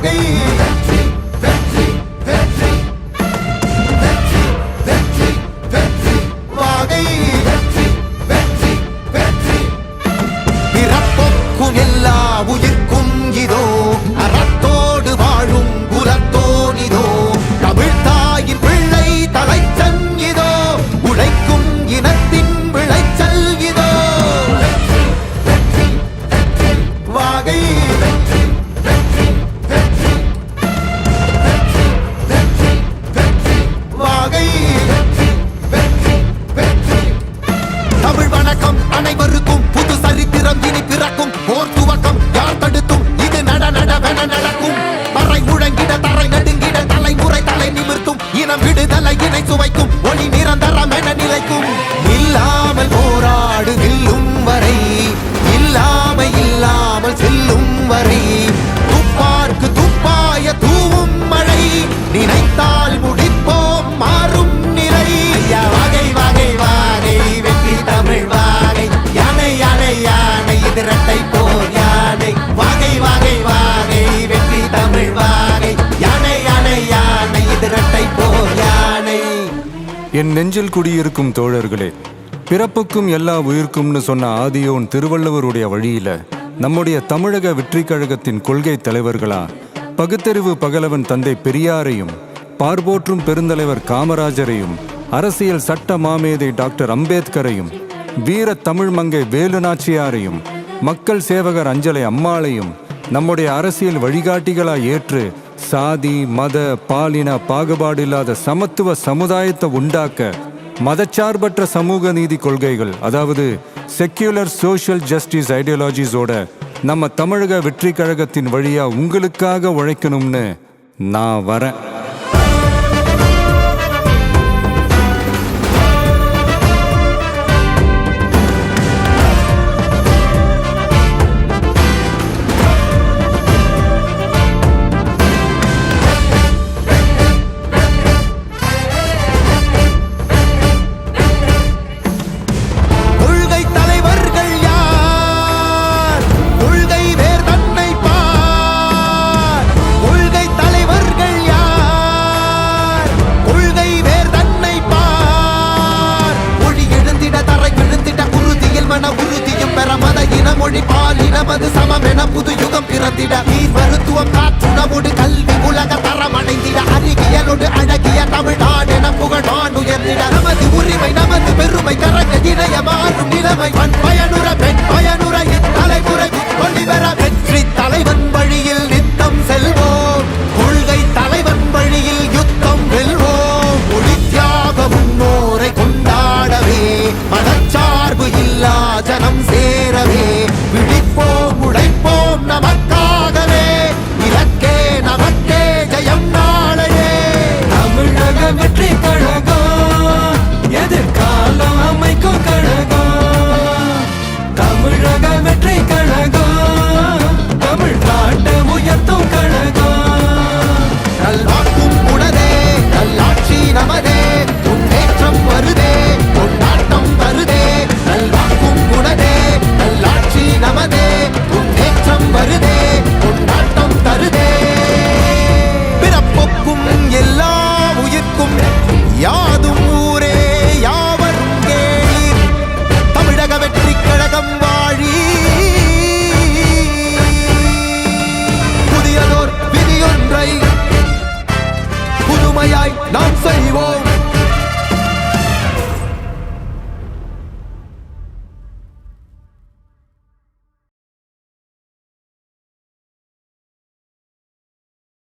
வாகை வாகை பிறப்பொக்கும் எல்லா உயிர்க்கும் இதோ அறத்தோடு வாழும் குலத்தோனிதோ தமிழ் தாயின் பிள்ளை தலைச்சன் இதோ உழைக்கும் இனத்தின் விளைச்சல் இதோ வாகை வாகை தமிழ் வணக்கம் அனைவருக்கும் புது சரித்திரம் இனி பிறக்கும் போர் துவக்கம் யார் தடுத்தும் இது நடவென நடக்கும் மறை முழங்கிட தரை நடுங்கிட தலைமுறை தலை நிமிர்த்தும் இனம் விடுதலை இணை சுவைக்கும் ஒளி நிரந்தரம் என நிலைக்கும் இல்லாமல் போராடு நில்லும் வரை இல்லாமல் செல்லும் வரை துப்பார்க்கு துப்பாய தூவும் மழை நினைத்தால் முடிப்போம் மாறும் நிலை வாகை வாகை வாகை வெற்றி தமிழ் வாகை யானை யானை யானை இது இரட்டை போர் யானை வாகை வாகை வாகை வெற்றி தமிழ் வாகை யானை யானை யானை இது இரட்டை போர் யானை. என் நெஞ்சில் குடியிருக்கும் தோழர்களே, பிறப்புக்கும் எல்லா உயிர்க்கும்னு சொன்ன ஆதியோன் திருவள்ளுவருடைய வழியில நம்முடைய தமிழக வெற்றிக் கழகத்தின் கொள்கை தலைவர்களா பகுத்தறிவு பகலவன் தந்தை பெரியாரையும் பார்போற்றும் பெருந்தலைவர் காமராஜரையும் அரசியல் சட்ட மாமேதை டாக்டர் அம்பேத்கரையும் வீர தமிழ் மங்கை வேலு நாச்சியாரையும் மக்கள் சேவகர் அஞ்சலை அம்மாளையும் நம்முடைய அரசியல் வழிகாட்டிகளா ஏற்று சாதி மத பாலின பாகுபாடு இல்லாத சமத்துவ சமுதாயத்தை உண்டாக்க மதச்சார்பற்ற சமூக நீதி கொள்கைகள், அதாவது செக்யூலர் சோஷியல் ஜஸ்டிஸ் ஐடியாலஜிஸோட நம்ம தமிழக வெற்றி கழகத்தின் வழியா உங்களுக்காக உழைக்கணும்னு நான் வரேன். மொழி பாலினமது சமமென புது யுகம் பிறந்திட நீர் மருத்துவம் காற்றுணவோடு கல்வி உலக தரம் அடைந்திட அறிவியலோடு அழகிய தமிழ்நாடு என புகழ் உயர்ந்திட நமது உரிமை நமது பெருமை கரங்க இணைய மாறும் நிலைமை